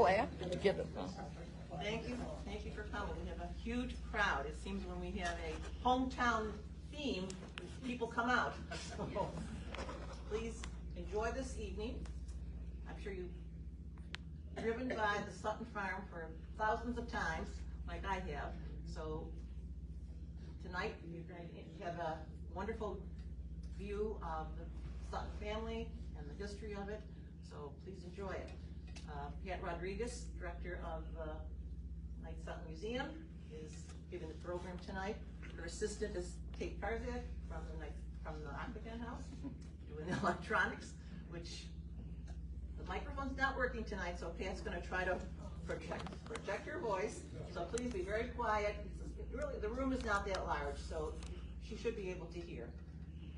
clap to get it. Thank you for coming. We have a huge crowd. It seems when we have a hometown theme, people come out. So please enjoy this evening. I'm sure you've driven by the Sutton Farm for thousands of times, like I have. So tonight you're going to have a wonderful view of the Sutton family and the history of it. So please enjoy it. Pat Rodriguez, director of the Knight Sutton Museum, is giving the program tonight. Her assistant is Kate Karzak from the Octagon House, doing the electronics, which the microphone's not working tonight, so Pat's going to try to project her voice. So please be very quiet. Really, the room is not that large, so she should be able to hear.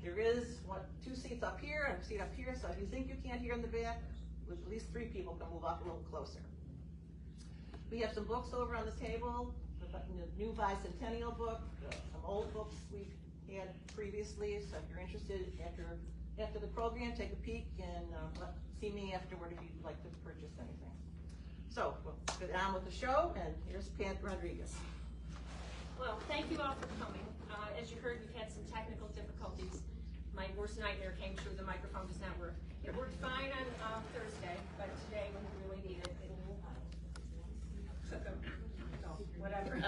There is two seats up here and a seat up here, so if you think you can't hear in the back, with at least 3 people can move up a little closer. We have some books over on the table, the new bicentennial book, some old books we've had previously, so if you're interested after the program, take a peek and see me afterward if you'd like to purchase anything. So we'll get on with the show, and here's Pat Rodriguez. Well, thank you all for coming. As you heard, we've had some technical difficulties. My worst nightmare came true. The microphone does not work. It worked fine on Thursday, but today when we really need it, whatever.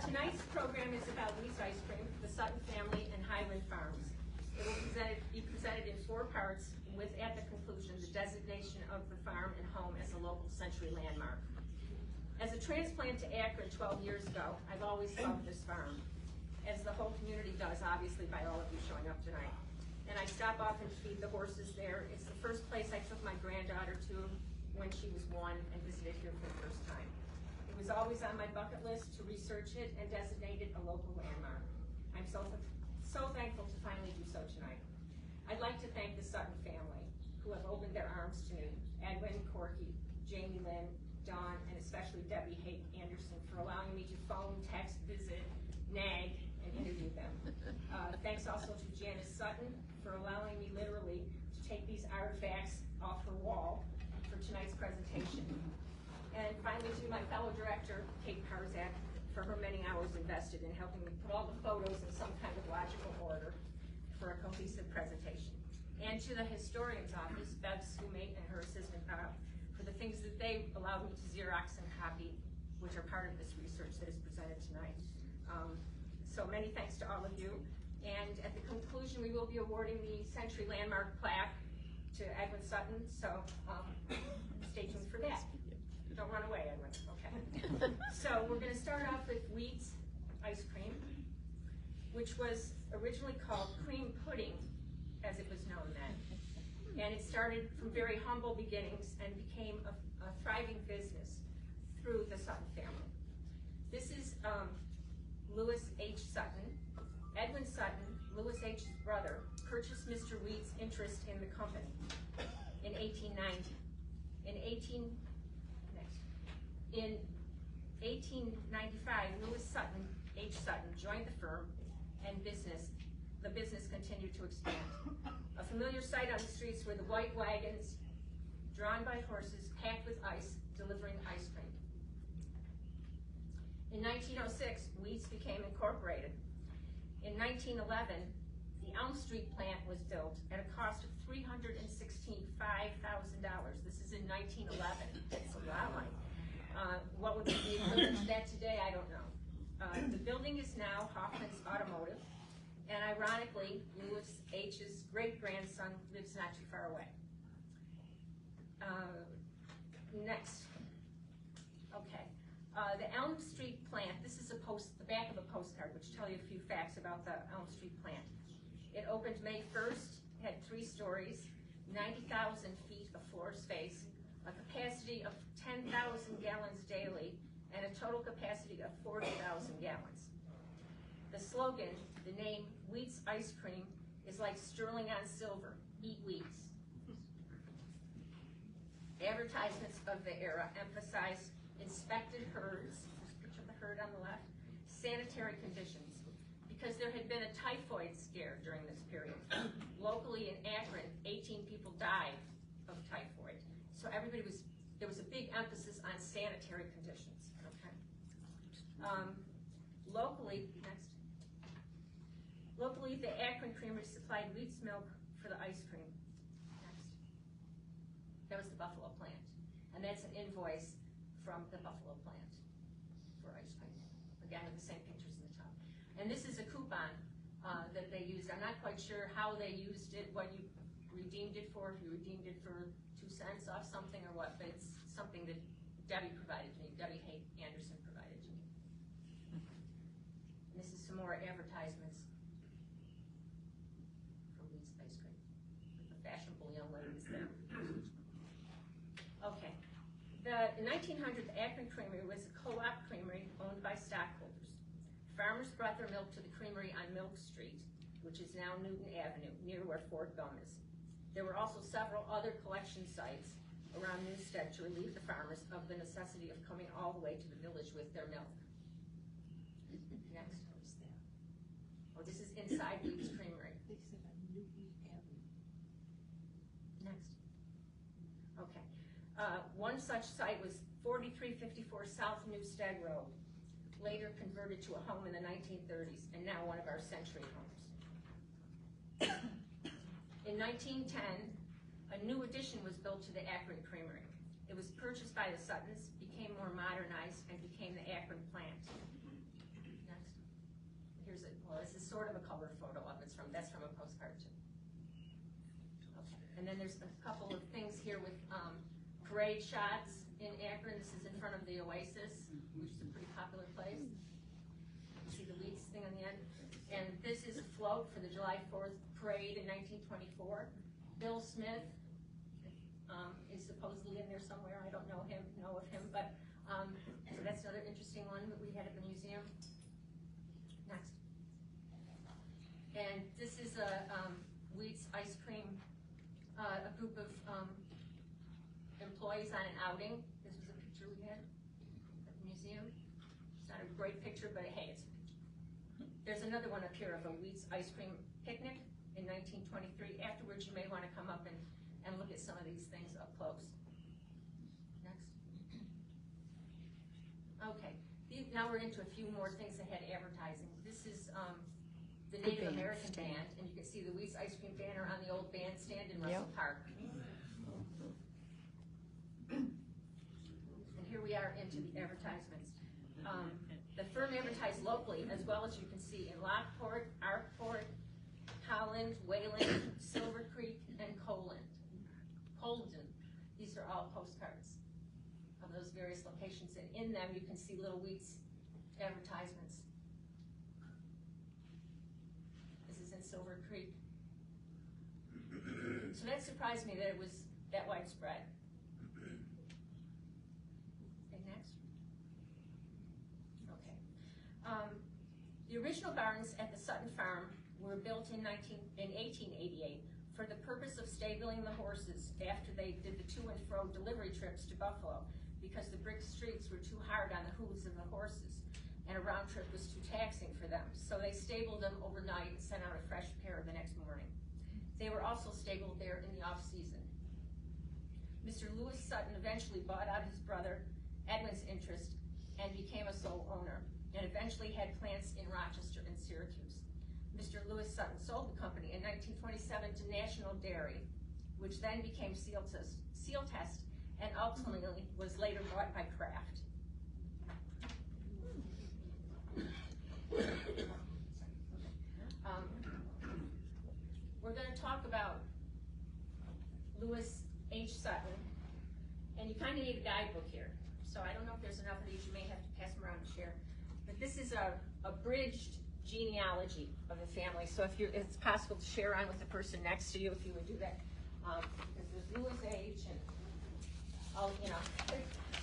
Tonight's program is about Lee's Ice Cream, the Sutton family, and HyWynne Farms. It will be presented in 4 parts, with at the conclusion the designation of the farm and home as a local century landmark. As a transplant to Akron 12 years ago, I've always loved this farm, as the whole community does, obviously, by all of you showing up tonight. And I stop off and feed the horses there. It's the first place I took my granddaughter to when she was 1 and visited here for the first time. It was always on my bucket list to research it and designate it a local landmark. I'm so thankful to finally do so tonight. I'd like to thank the Sutton family, who have opened their arms to me, HyWynne, Corky, Jamie Lynn, Dawn, and especially Debbie Haight Anderson, for allowing me to phone, text, visit, nag, and interview them. Thanks also to Janice Sutton for allowing me literally to take these artifacts off her wall for tonight's presentation. And finally to my fellow director, Kate Karzak, for her many hours invested in helping me put all the photos in some kind of logical order for a cohesive presentation. And to the historian's office, Bev Sumate and her assistant Bob, for the things that they allowed me to Xerox and copy, which are part of this research that is presented tonight. So many thanks to all of you. And at the conclusion, we will be awarding the Century Landmark plaque to HyWynne Sutton, so stay tuned for that. Don't run away, HyWynne, okay. So we're gonna start off with Wheat's Ice Cream, which was originally called cream pudding, as it was known then. And it started from very humble beginnings and became a thriving business through the Sutton family. This is Louis H. Sutton. Edwin Sutton, Louis H.'s brother, purchased Mr. Wheat's interest in the company in 1890. In 1895, Louis Sutton, H. Sutton, joined the firm, and the business continued to expand. A familiar sight on the streets were the white wagons drawn by horses packed with ice, delivering ice cream. In 1906, Wheats became incorporated. In 1911, the Elm Street plant was built at a cost of $365,000. This is in 1911. That's a lot of money. What would be the equivalent to that today, I don't know. The building is now Hoffman's Automotive, and ironically, Louis H.'s great-grandson lives not too far away. Next. Okay. The Elm Street plant, this is the back of a postcard, which tell you a few facts about the Elm Street plant. It opened May 1st, had 3 stories, 90,000 feet of floor space, a capacity of 10,000 gallons daily, and a total capacity of 40,000 gallons. The slogan, the name Wheat's Ice Cream, is like sterling on silver, eat Wheats. Advertisements of the era emphasized inspected herds, there's a picture of the herd on the left, sanitary conditions, because there had been a typhoid scare during this period. Locally in Akron, 18 people died of typhoid. So there was a big Locally, next. Locally, the Akron Creamery supplied wheat's milk for the ice cream. Next. That was the Buffalo plant. And that's an invoice from the Buffalo plant for ice cream. Again, with the same pictures in the top. And this is a coupon that they used. I'm not quite sure how they used it, what you redeemed it for, if you redeemed it for 2 cents off something or what, but it's something that Debbie provided to me, Debbie Anderson provided to me. And this is some more advertisements for Wheat's ice cream. The fashionable young ladies there. Okay. In 1900, the Akron Creamery was a co-op creamery owned by stockholders. Farmers brought their milk to the creamery on Milk Street, which is now Newton Avenue, near where Fort Gum is. There were also several other collection sites around Newstead to relieve the farmers of the necessity of coming all the way to the village with their milk. Next. Oh, this is inside Wheat's Creamery. They said on Newton Avenue. Next. Okay. One such site was 4354 South Newstead Road, later converted to a home in the 1930s, and now one of our century homes. In 1910, a new addition was built to the Akron Creamery. It was purchased by the Suttons, became more modernized, and became the Akron plant. Next. Here's it. Well, this is sort of a color photo of it. That's from a postcard too. Okay. And then there's a couple of things here with parade shots in Akron. This is in front of the Oasis, which is a pretty popular place. You see the Wheats thing on the end. And this is a float for the July 4th parade in 1924. Bill Smith is supposedly in there somewhere. I don't know of him, but so that's another interesting one that we had at the museum. Next. And this is a Wheat's ice cream, a group of employees on an outing. This was a picture we had at the museum. It's not a great picture, but hey, it's a picture. There's another one up here of a Wheat's ice cream picnic in 1923. Afterwards, you may want to come up and look at some of these things up close. Next. Okay, now we're into a few more things that had advertising. This is the Native American band, and you can see the Wheat's ice cream banner on the old bandstand in Russell Park. And here we are into the advertisements. The firm advertised locally, as well as you can see in Lockport, Arkport, Holland, Wayland, Silver Creek, and Colden. These are all postcards of those various locations, and in them you can see little Wheat's advertisements. This is in Silver Creek. So that surprised me that it was that widespread. Okay, next. Okay. The original barns at the Sutton Farm were built in 1888 for the purpose of stabling the horses after they did the to and fro delivery trips to Buffalo, because the brick streets were too hard on the hooves of the horses, and a round trip was too taxing for them. So they stabled them overnight and sent out a fresh pair the next morning. They were also stabled there in the off-season. Mr. Lewis Sutton eventually bought out his brother Edwin's interest and became a sole owner, and eventually had plants in Rochester and Syracuse. Mr. Lewis Sutton sold the company in 1927 to National Dairy, which then became Seal Test, and ultimately was later bought by Kraft. We're going to talk about Lewis H. Sutton, and you kind of need a guidebook here. So I don't know if there's enough of these. You may have to pass them around and share. But this is a abridged genealogy of the family. So if it's possible to share on with the person next to you, if you would do that. Because there's Lewis H. and all,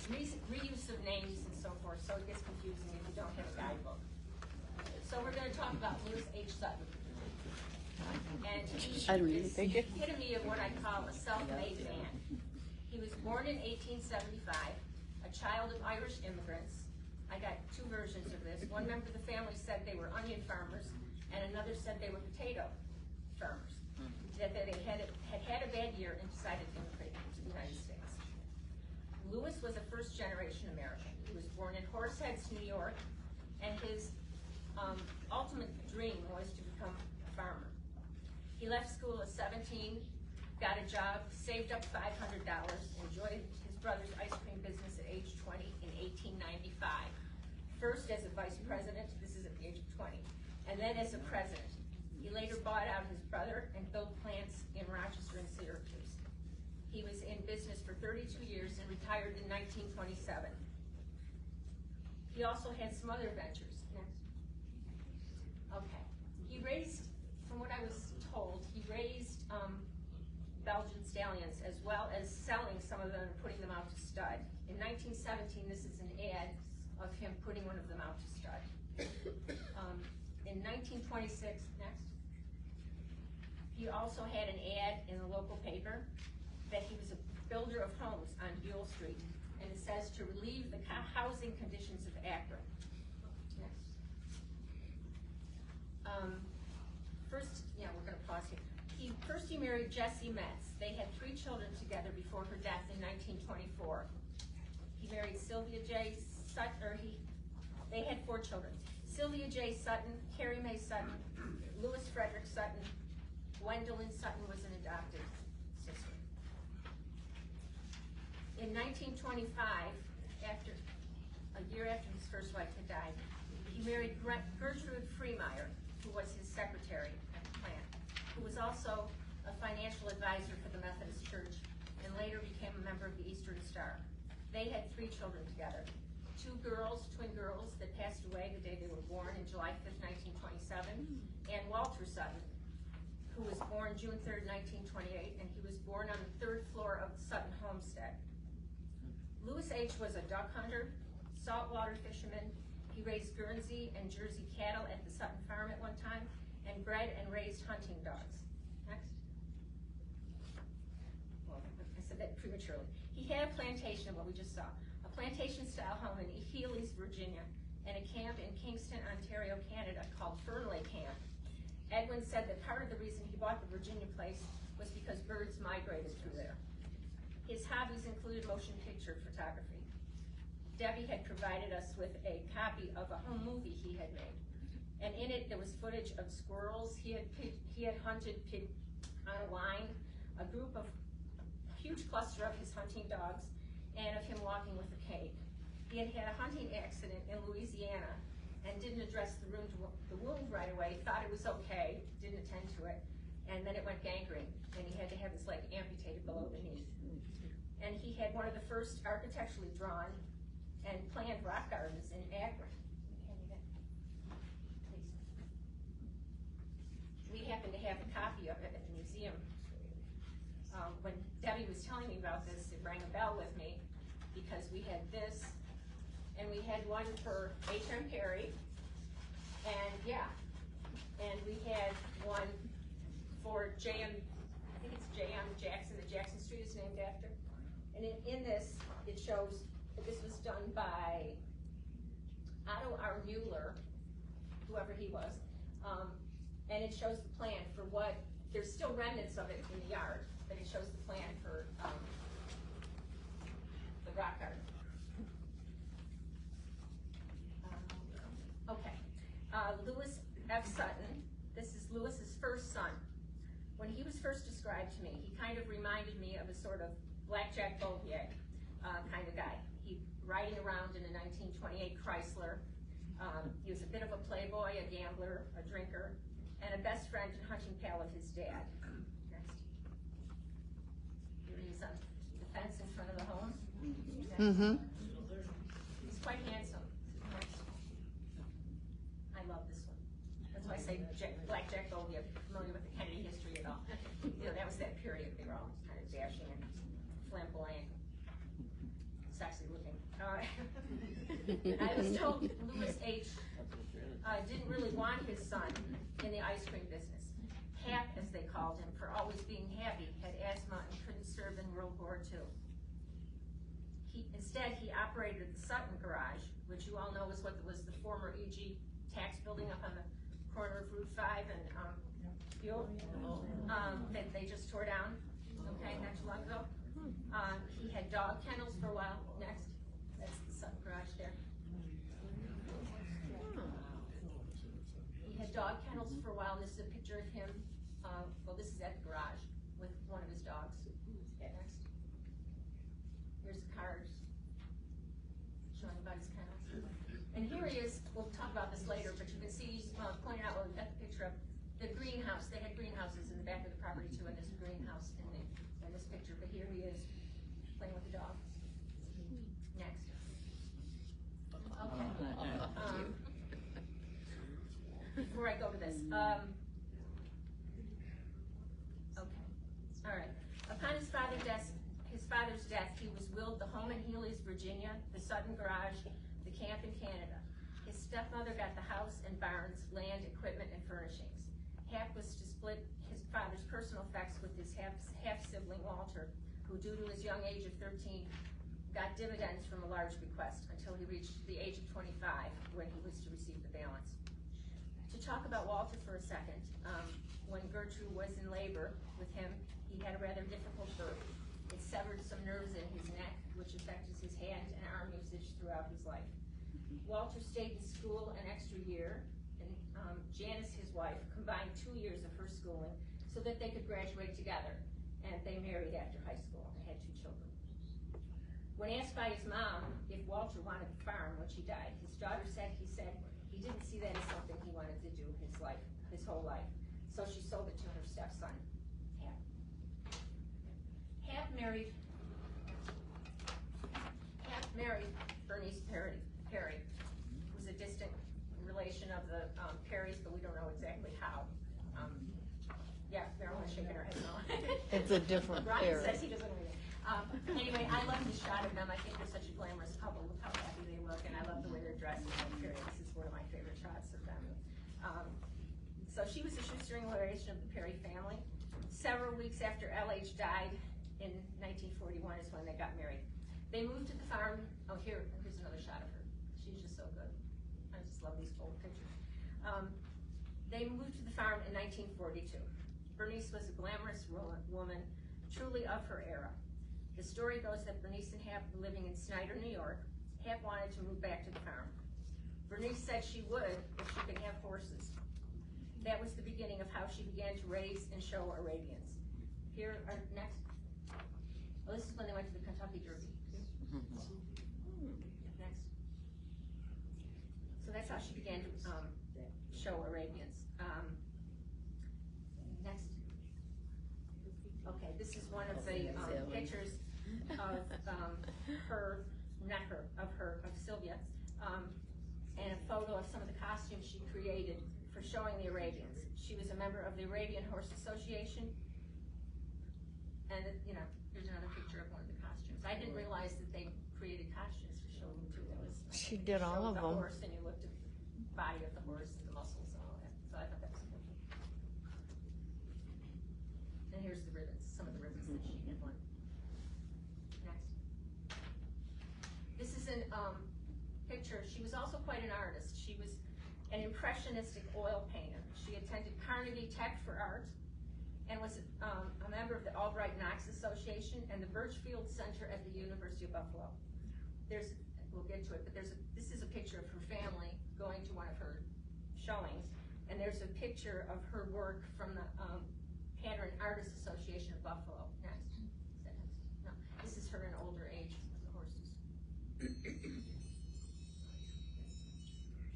reuse of names and so forth. So it gets confusing if you don't have a guidebook. So we're going to talk about Lewis H. Sutton. And he is the epitome of what I call a self-made man. He was born in 1875, a child of Irish immigrants. I got two versions of this. One member of the family said they were onion farmers, and another said they were potato farmers. That they had a bad year and decided to immigrate to the United States. Lewis was a first-generation American. He was born in Horseheads, New York, and his ultimate dream was to become a farmer. He left school at 17, got a job, saved up $500, enjoyed his brother's ice cream business at age 20 in 1895. First as a vice president, this is at the age of 20, and then as a president. He later bought out his brother and built plants in Rochester and Syracuse. He was in business for 32 years and retired in 1927. He also had some other ventures. Next. Okay. He raised, from what I was told, he raised Belgian stallions as well as selling some of them and putting them out to stud. In 1917, this is an ad of him putting one of them out to stud. In 1926, next, he also had an ad in the local paper that he was a builder of homes on Buell Street, and it says to relieve the housing conditions of Akron. Next. First, yeah, we're going to pause here. He married Jessie Metz. They had 3 children together before her death in 1924. He married Sylvia J. Sutton, they had 4 children. Sylvia J. Sutton, Carrie Mae Sutton, Louis Frederick Sutton, Gwendolyn Sutton was an adopted sister. In 1925, a year after his first wife had died, he married Gertrude Freemeyer, who was his secretary at the plant, who was also a financial advisor for the Methodist Church and later became a member of the Eastern Star. They had 3 children together. 2 girls, twin girls, that passed away the day they were born in July 5th, 1927, and Walter Sutton, who was born June 3rd, 1928, and he was born on the 3rd floor of the Sutton homestead. Louis H. was a duck hunter, saltwater fisherman. He raised Guernsey and Jersey cattle at the Sutton farm at one time, and bred and raised hunting dogs. Next. Well, I said that prematurely. He had a plantation, what we just saw, a plantation-style home in Healy's, Virginia, and a camp in Kingston, Ontario, Canada, called Fernley Camp. Edwin said that part of the reason he bought the Virginia place was because birds migrated through there. His hobbies included motion picture photography. Debbie had provided us with a copy of a home movie he had made. And in it, there was footage of squirrels. He had hunted pig on a line, a huge cluster of his hunting dogs, and of him walking with a cane. He had had a hunting accident in Louisiana and didn't address the wound right away, thought it was okay, didn't attend to it, and then it went gangrene, and he had to have his leg amputated below the knee. And he had one of the first architecturally drawn and planned rock gardens in Akron. We happen to have a copy of it at the museum. When Debbie was telling me about this, it rang a bell with me because we had this, and we had one for H.M. Perry, and we had one for J.M. I think it's J.M. Jackson, that Jackson Street is named after. And in this, it shows that this was done by Otto R. Mueller, whoever he was, and it shows the plan for what, there's still remnants of it in the yard, but it shows the plan for the rock garden. Louis F. Sutton, this is Louis's first son. When he was first described to me, he kind of reminded me of a sort of Blackjack Bouvier kind of guy. He riding around in a 1928 Chrysler. He was a bit of a playboy, a gambler, a drinker, and a best friend and hunting pal of his dad. Next. Here he's on the fence in front of the home. Mm-hmm. He's quite handsome. Next. I love this one. That's why I say Blackjack Bouvier, if you're familiar with the Kennedy history at all. You know, that was that period. They were all kind of dashing and flamboyant, sexy looking. I was told Louis H. Didn't really want his son in the ice cream business. Hap, as they called him, for always being happy, had asthma and couldn't serve in World War II. Instead, he operated the Sutton Garage, which you all know was what was the former E.G. tax building up on the corner of Route 5 and Buell, that they just tore down, okay, not too long ago. He had dog kennels for a while. Next, that's the Sutton Garage there. this. Okay, all right. Upon his father's death, he was willed the home in Healy's, Virginia, the Sutton garage, the camp in Canada. His stepmother got the house and barns, land, equipment, and furnishings. Hap was to split his father's personal effects with his half-sibling Walter, who due to his young age of 13, got dividends from a large bequest until he reached the age of 25, when he was to receive the balance. To talk about Walter for a second, when Gertrude was in labor with him, he had a rather difficult birth. It severed some nerves in his neck, which affected his hand and arm usage throughout his life. Walter stayed in school an extra year, and Janice, his wife, combined 2 years of her schooling so that they could graduate together, and they married after high school and had 2 children. When asked by his mom if Walter wanted to farm when she died, his daughter said he didn't see that as something he wanted to do his whole life, so she sold it to her stepson, Hap. Hap married Bernice Perry, who's a distant relation of the Perrys, but we don't know exactly how. Yeah, Marilyn's shaking her head no. It's a different Brian Perry. says he doesn't know anything. Anyway, I love the shot of them. I think they're such a glamorous couple with how happy they look, and I love the way they're dressed in that period. This is one of my favorite shots of them. So she was a shoestring relation of the Perry family. Several weeks after LH died in 1941 is when they got married. They moved to the farm. Oh, here's another shot of her. She's just so good. I just love these old pictures. They moved to the farm in 1942. Bernice was a glamorous woman, truly of her era. The story goes that Bernice and Hap were living in Snyder, New York. Hap wanted to move back to the farm. Bernice said she would if she could have horses. That was the beginning of how she began to raise and show Arabians. Here are next. Well, this is when they went to the Kentucky Derby. Next. So that's how she began to show Arabians. Next. Okay, this is one of the pictures of of Sylvia, and a photo of some of the costumes she created for showing the Arabians. She was a member of the Arabian Horse Association, and here's another picture of one of the costumes. I didn't realize that they created costumes to show them too. That was She did all of the them. horse, and you looked at the body of the horse and the muscles and all that. So I thought that was cool. And here's the ribbons, some of the ribbons that she had won. Next. This is a picture. She was also quite an artist. She was an impressionistic oil painter. She attended Carnegie Tech for art and was a member of the Albright Knox Association and the Birchfield Center at the University of Buffalo. We'll get to it, but this is a picture of her family going to one of her showings, and there's a picture of her work from the Pattern Artists Association of Buffalo. Next. Is that next? No. This is her in older age with the horses.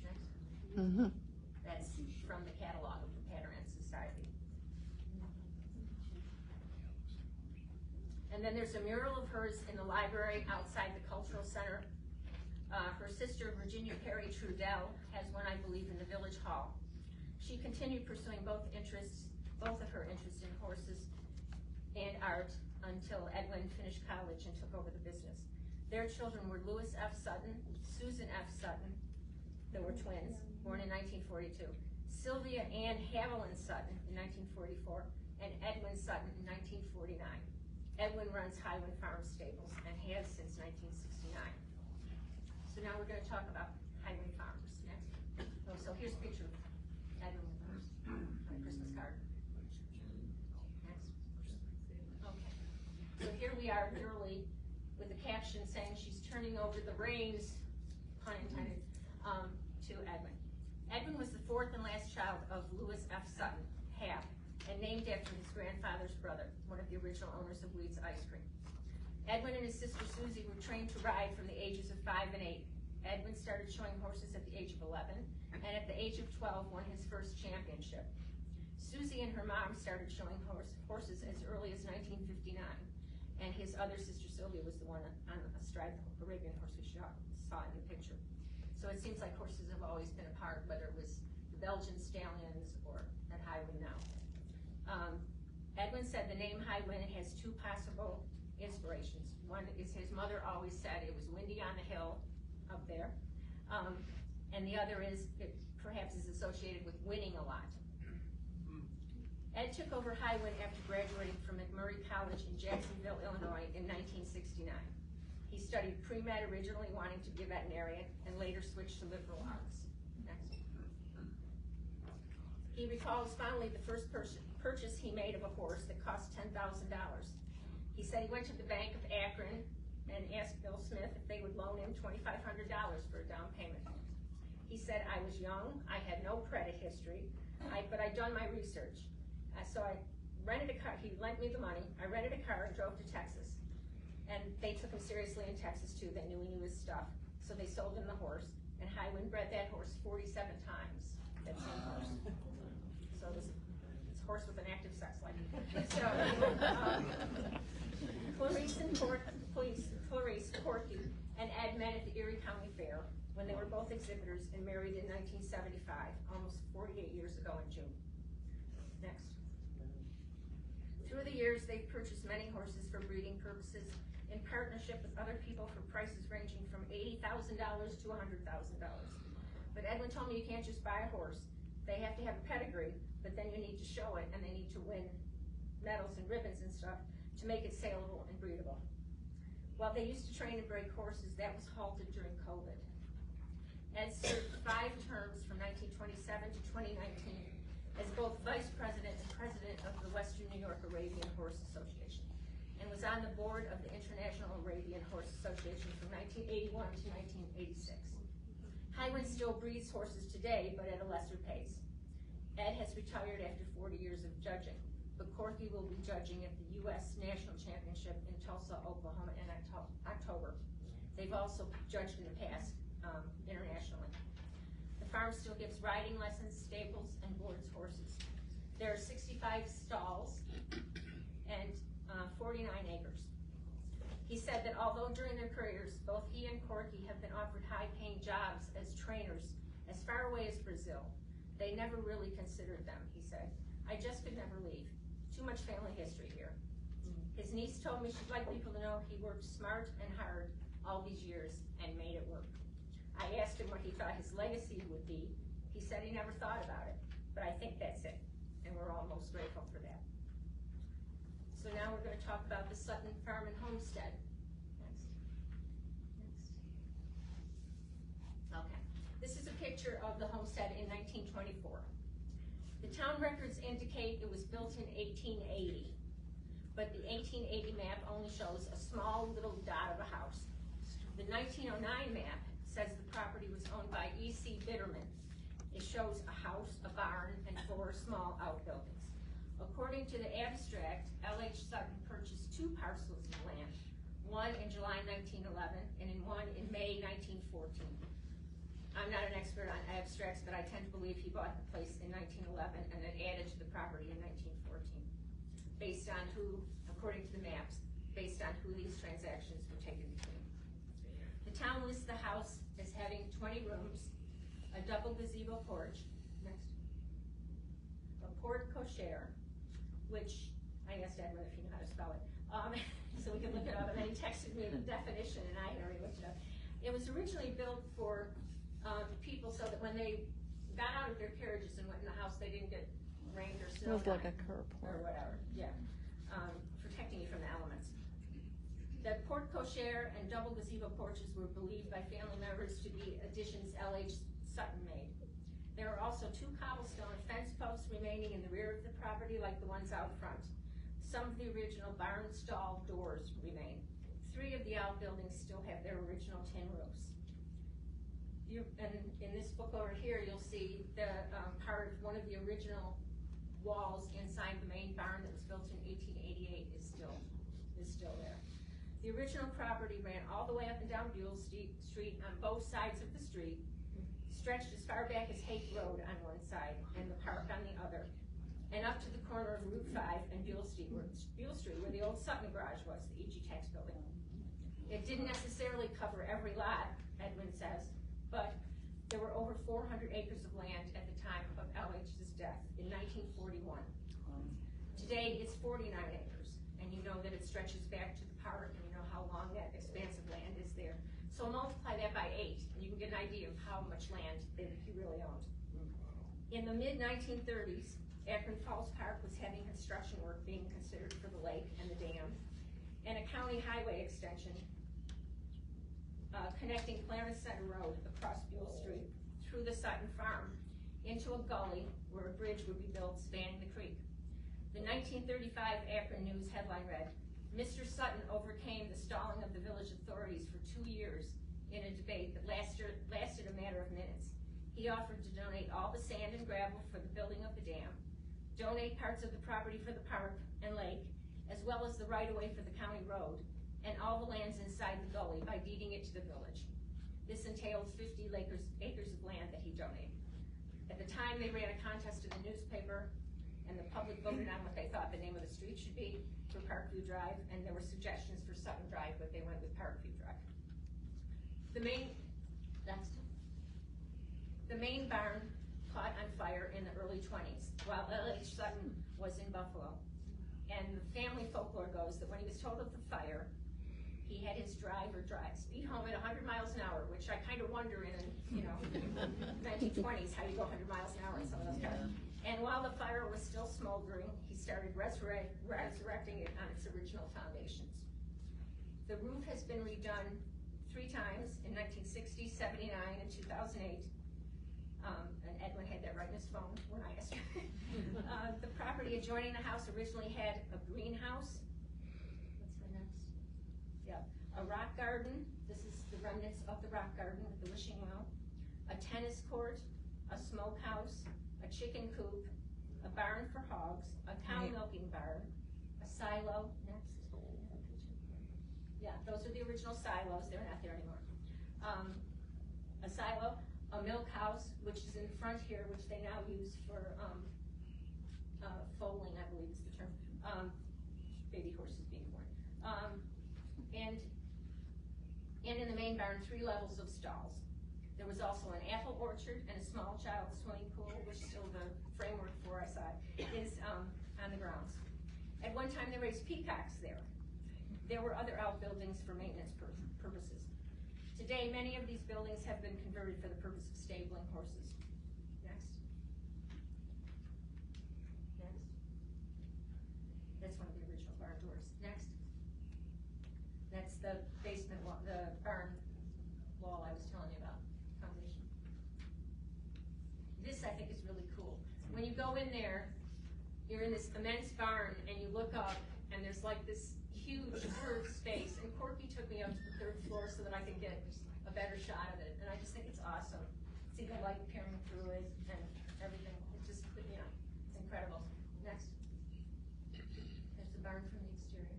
Next. Mm-hmm. That's from the catalog of the Pattern Society. And then there's a mural of hers in the library outside the Cultural Center. Her sister, Virginia Perry Trudell, has one, I believe, in the Village Hall. She continued pursuing both of her interests in horses and art until HyWynne finished college and took over the business. Their children were Louis F. Sutton, Susan F. Sutton, they were twins, born in 1942, Sylvia Ann Haviland Sutton in 1944, and HyWynne Sutton in 1949. HyWynne runs HyWynne Farm Stables and has since 1969. So now we're going to talk about HyWynne Farms next. Oh, so here's a picture of HyWynne Farms on a Christmas card. Next. Okay. So here we are literally with a caption saying she's turning over the reins, pun intended, to HyWynne. HyWynne was the fourth and last child of Louis F. Sutton, Hap, and named after his grandfather's brother, one of the original owners of Weed's Ice Cream. HyWynne and his sister Susie were trained to ride from the ages of 5 and 8. HyWynne started showing horses at the age of 11, and at the age of 12 won his first championship. Susie and her mom started showing horses as early as 1959, and his other sister Sylvia was the one on astride the Arabian horse we saw in the picture. So it seems like horses have always been a part, whether it was the Belgian stallions, or at HyWynne now. Edwin said the name HyWynne has two possible inspirations. One is his mother always said it was windy on the hill up there. And the other is it perhaps is associated with winning a lot. Ed took over HyWynne after graduating from McMurray College in Jacksonville, Illinois in 1969. He studied pre-med, originally wanting to be a veterinarian, and later switched to liberal arts. Next. He recalls fondly the first purchase he made of a horse that cost $10,000. He said he went to the Bank of Akron and asked Bill Smith if they would loan him $2,500 for a down payment. He said, I was young, I had no credit history, but I'd done my research. So I rented a car, he lent me the money, I rented a car and drove to Texas. And they took him seriously in Texas too, they knew he knew his stuff. So they sold him the horse, and HyWynne bred that horse 47 times, that same horse. So it's a horse with an active sex life. So, Clarice, Corky, and Ed met at the Erie County Fair when they were both exhibitors and married in 1975, almost 48 years ago in June. Next. Through the years, they've purchased many horses for breeding purposes in partnership with other people for prices ranging from $80,000 to $100,000. But Edwin told me you can't just buy a horse. They have to have a pedigree, but then you need to show it, and they need to win medals and ribbons and stuff to make it saleable and breedable. While they used to train and break horses, that was halted during COVID. Ed served 5 terms from 1927 to 2019 as both vice president and president of the Western New York Arabian Horse Association, and was on the board of the International Arabian Horse Association from 1981 to 1986. HyWynne still breeds horses today, but at a lesser pace. Ed has retired after 40 years of judging, but Corky will be judging at the U.S. National Championship in Tulsa, Oklahoma in October. They've also judged in the past internationally. The farm still gives riding lessons, stables, and boards horses. There are 65 stalls and 49 acres. He said that although during their careers, both he and Corky have been offered high-paying jobs as trainers as far away as Brazil, they never really considered them, he said. I just could never leave. Too much family history here. His niece told me she'd like people to know he worked smart and hard all these years and made it work. I asked him what he thought his legacy would be. He said he never thought about it, but I think that's it, and we're all most grateful for that. So now we're going to talk about the Sutton Farm and Homestead. Next. Okay. This is a picture of the homestead in 1924. The town records indicate it was built in 1880, but the 1880 map only shows a small little dot of a house. The 1909 map says the property was owned by E.C. Bitterman. It shows a house, a barn, and 4 small outbuildings. According to the abstract, L.H. Sutton purchased 2 parcels of land, one in July 1911 and one in May 1914. I'm not an expert on abstracts, but I tend to believe he bought the place in 1911 and then added to the property in 1914, based on who, according to the maps, based on who these transactions were taken between. The town lists the house as having 20 rooms, a double gazebo porch, next, a porte cochere, which I asked Edwin if he knew how to spell it, so we could look it up, and then he texted me the definition, and I had already looked it up. It was originally built for people so that when they got out of their carriages and went in the house, they didn't get rained or snow. It was like a carport. Or whatever, yeah, protecting you from the elements. The porte cochere and double gazebo porches were believed by family members to be additions L.H. Sutton made. There are also 2 cobblestone fence posts remaining in the rear of the property like the ones out front. Some of the original barn stall doors remain. 3 of the outbuildings still have their original tin roofs. And in this book over here, you'll see the part of one of the original walls inside the main barn that was built in 1888 is still there. The original property ran all the way up and down Buell Street on both sides of the street, stretched as far back as Hake Road on one side and the park on the other, and up to the corner of Route 5 and Buell Street, where the old Sutton Garage was, the E.G. Tax building. It didn't necessarily cover every lot, Edwin says, but There were over 400 acres of land at the time of LH's death in 1941. Today, it's 49 acres, and you know that it stretches back to the park, and you know how long that expansive land is there. So multiply that by 8, and you can get an idea of how much land that he really owned. In the mid-1930s, Akron Falls Park was having construction work being considered for the lake and the dam, and a county highway extension connecting Clarence Center Road across Buell Street through the Sutton Farm into a gully where a bridge would be built spanning the creek. The 1935 Akron News headline read, "Mr. Sutton overcame the stalling of the village authorities for 2 years in a debate that lasted a matter of minutes. He offered to donate all the sand and gravel for the building of the dam, donate parts of the property for the park and lake, as well as the right-of-way for the county road, and all the lands inside the gully by deeding it to the village. This entailed 50 acres of land that he donated. At the time, they ran a contest in the newspaper, and the public voted on what they thought the name of the street should be for Parkview Drive, and there were suggestions for Sutton Drive, but they went with Parkview Drive. The main barn caught on fire in the early 20s while L.H. Sutton was in Buffalo. And the family folklore goes that when he was told of the fire, he had his driver speed home at 100 miles an hour, which I kind of wonder in, 1920s, how you go 100 miles an hour in some of those cars. And while the fire was still smoldering, he started resurrecting it on its original foundations. The roof has been redone 3 times, in 1960, 79, and 2008. And Edwin had that right in his phone when I asked him. The property adjoining the house originally had a greenhouse. What's the next? Yeah, a rock garden. This is the remnants of the rock garden with the wishing well. A tennis court, a smokehouse, a chicken coop, a barn for hogs, a cow milking barn, a silo. Next. Yeah, those are the original silos. They're not there anymore. A silo, a milk house, which is in front here, which they now use for foaling, I believe is the term. Baby horses being born. And in the main barn, 3 levels of stalls. There was also an apple orchard and a small child swimming pool, which still the framework for, I saw it, is on the grounds. At one time, they raised peacocks there. There were other outbuildings for maintenance purposes. Today, many of these buildings have been converted for the purpose of stabling horses. Next. Next. That's one of the original barn doors. Next. That's the basement wall, the barn wall I was telling you about, foundation. This, I think, is really cool. When you go in there, you're in this immense barn, and you look up, and there's like this huge curved space, and Corky took me up to the 3rd floor so that I could get a better shot of it, and I just think it's awesome. See the light peering through it and everything. It's just, it's incredible. Next. There's the barn from the exterior.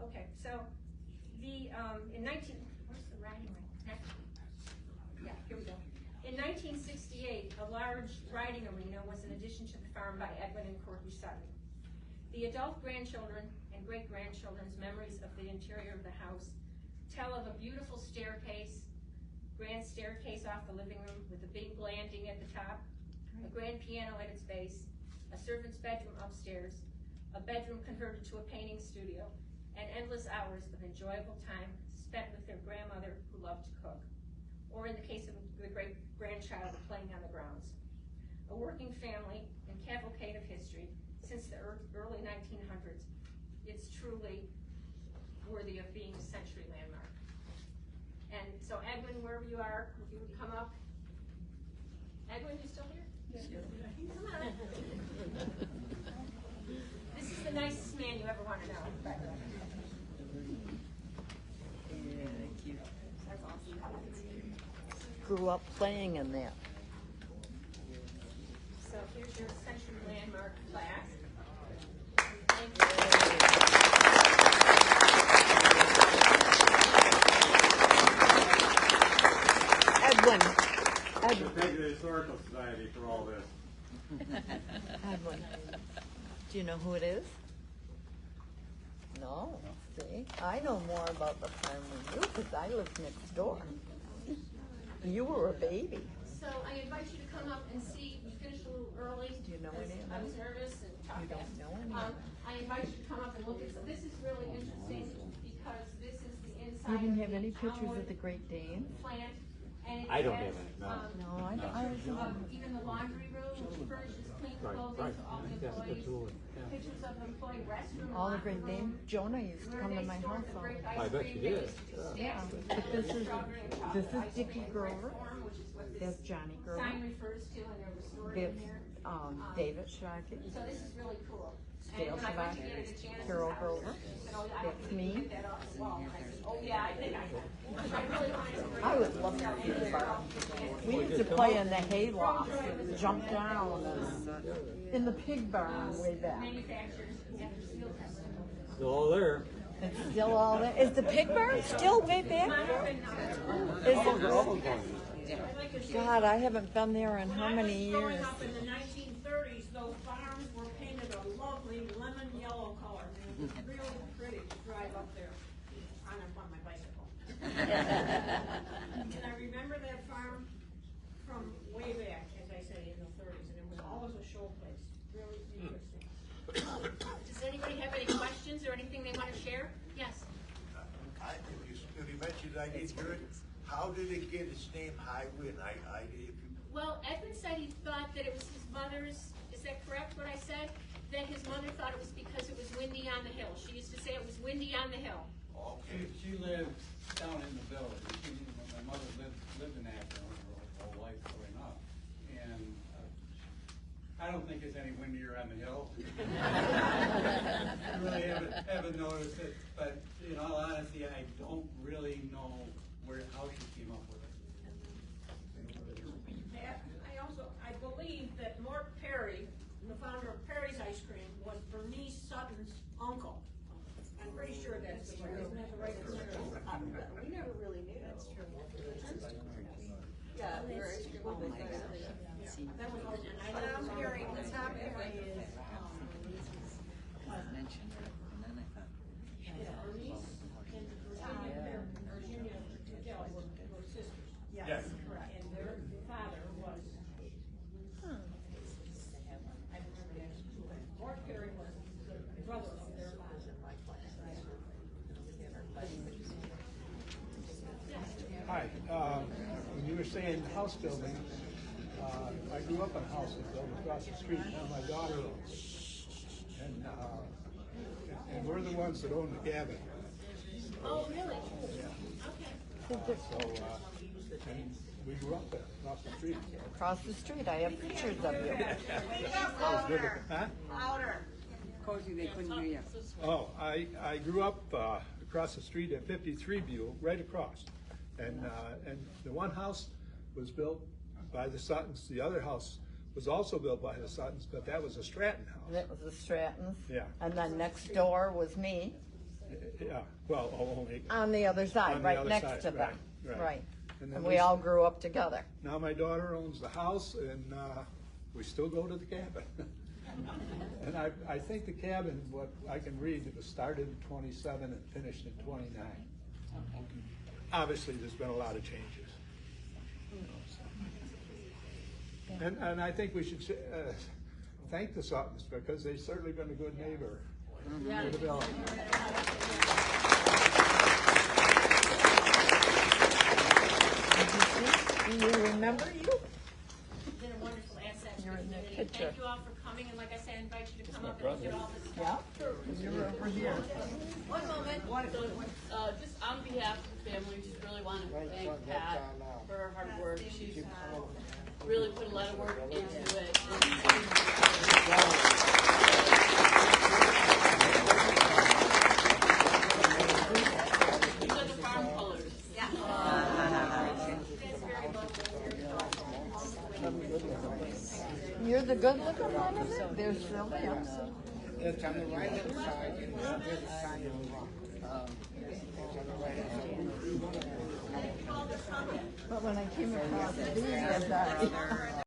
Okay, so the where's the riding ring? Next. Yeah, here we go. In 1968, a large riding arena was an addition to the farm by Edwin and Corky Sutton. The adult grandchildren and great-grandchildren's memories of the interior of the house tell of a beautiful staircase, grand staircase off the living room with a big landing at the top, a grand piano at its base, a servant's bedroom upstairs, a bedroom converted to a painting studio, and endless hours of enjoyable time spent with their grandmother who loved to cook, or in the case of the great-grandchild, playing on the grounds. A working family and cavalcade of history since the early 1900s. It's truly worthy of being a century landmark. And so Edwin, wherever you are, if you would come up. Edwin, you still here? Yeah. Come on. This is the nicest man you ever want to know. Yeah, thank you. That's awesome. Grew up playing in that. So here's your century landmark plaque. Thank you. Edwin. Thank the Historical Society for all this. Edwin. Do you know who it is? No. See, I know more about the farm than you because I live next door. You were a baby. So I invite you to come up and see. We finished a little early. Do you know because any of I them? was nervous and talked You don't fast. know any of them. I invite you to come up and look at some. This is really interesting because this is the inside. You didn't of have the any pictures Elmwood of the Great Dane? plant. And it I don't has, have any, no. No, I pictures don't. of even the laundry room, which furnishes clean clothing to all the employees. Pictures of the employee restroom. All the locker Great Dane. room, Jonah used to where come to they my stored house the all great the ice time. I bet cream. you They did. used to do stacks Yeah. of But this is- strawberry and chocolate this is ice cream Dickie in Grover. rest form, which is what this That's Johnny sign Grover. refers to, and they're restored That's in here. David Shockey. So this is really cool. Dale And when I went to Shabbat, get it at Janice's Carol house, Grover. she said, "Oh, I That's don't me. think you get that off the wall." And I said, "Oh, yeah, I think I can." I really wanted to bring I it would up. love to So see the they're barn. all together. We used to play in the hayloft and jump down and in the pig barn way back. Manufacturers after steel testing. Still there. It's still all there. Is the pig barn still way back? Is it? God, I haven't been there in how many When I was years? growing up in the 1930s, those farms were painted a lovely lemon yellow color. And it was really pretty to drive up there on my bicycle. And I remember that farm from way back, as I say, in the 30s, and it was always a show place. Really interesting. Does anybody have any questions or anything they want to share? Yes. If you mentioned, I didn't hear it, how did it get its name HyWynne? If you, Well, Edmund said he thought that it was his mother's, is that correct what I said? That his mother thought it was because it was windy on the hill. She used to say it was windy on the hill. okay. She lived down in the village. My mother lived in Akron her whole life growing up. And I don't think it's any windier on the hill. I really haven't noticed it, but in all honesty, I don't really know how she came up with it. I believe that Mort Perry, the founder of Perry's Ice Cream, was Bernice Sutton's uncle. I'm pretty sure that's the right, isn't that the right term? We never really knew. That's true. Yeah, very true. Oh my gosh. That was also, What I'm hearing, the top hearing is, mentioned it, and then I thought, Bernice and Virginia Kelly were sisters. Yes. Correct. And their father was, I remember that, Mort Perry was the brother of their father. Hi, when you were saying house building, I grew up in a house that built across the street, and my daughter owns. And we're the ones that own the cabin. Oh, really? Yeah. Okay. And we grew up there, across the street. Across the street, I have pictures of you. That was good. Huh? louder. Cozy, they couldn't hear you. Oh, I grew up across the street at 53 Buell, right across. And the one house was built by the Suttons. The other house was also built by the Suttons, but that was a Stratton house. That was the Strattons. Yeah. And then next door was me, Yeah, well, only. on the other side, On the right other next side, to them. right. Right. And then And we all grew up together. Now my daughter owns the house, and we still go to the cabin. And I think the cabin, what I can read, it was started in 27 and finished in 29. Obviously, there's been a lot of changes. And I think we should thank the Suttons, because they've certainly been a good neighbor to the village. Do you remember you? You've been a wonderful asset to You're the in that community. picture. Thank you all for coming, and like I said, I invite you to come up and look at all this Yeah? stuff. You were over here. One moment. Just on behalf of the family, we just really want to thank Pat for her hard work. She's really put a lot of work into it. These are the farm colors. You're the good looking one, is it? There's Sylvia. It's on the right hand side, and the other side is wrong. It's on the right hand side. But when I came across these, I thought,